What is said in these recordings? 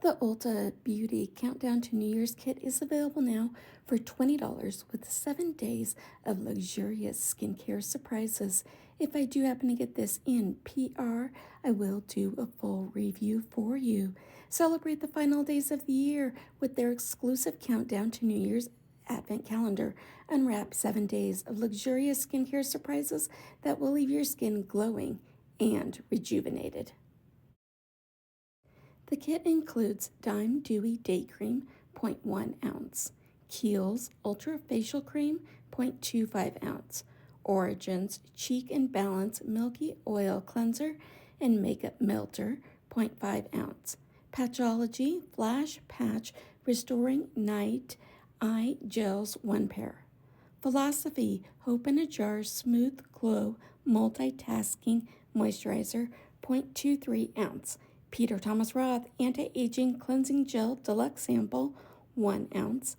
The Ulta Beauty Countdown to New Year's kit is available now for $20 with 7 days of luxurious skincare surprises. If I do happen to get this in PR, I will do a full review for you. Celebrate the final days of the year with their exclusive Countdown to New Year's Advent calendar. Unwrap 7 days of luxurious skincare surprises that will leave your skin glowing and rejuvenated. The kit includes Dime Dewy Day Cream, 0.1 ounce, Kiehl's Ultra Facial Cream, 0.25 ounce, Origin's Cheek and Balance Milky Oil Cleanser and Makeup Melter, 0.5 ounce, Patchology Flash Patch Restoring Night Eye Gels 1 pair. Philosophy Hope in a Jar Smooth Glow Multitasking Moisturizer, 0.23 ounce. Peter Thomas Roth Anti-Aging Cleansing Gel Deluxe Sample, 1 ounce.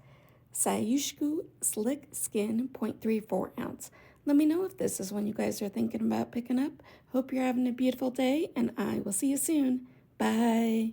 Sayushku Slick Skin, 0.34 ounce. Let me know if this is one you guys are thinking about picking up. Hope you're having a beautiful day, and I will see you soon. Bye.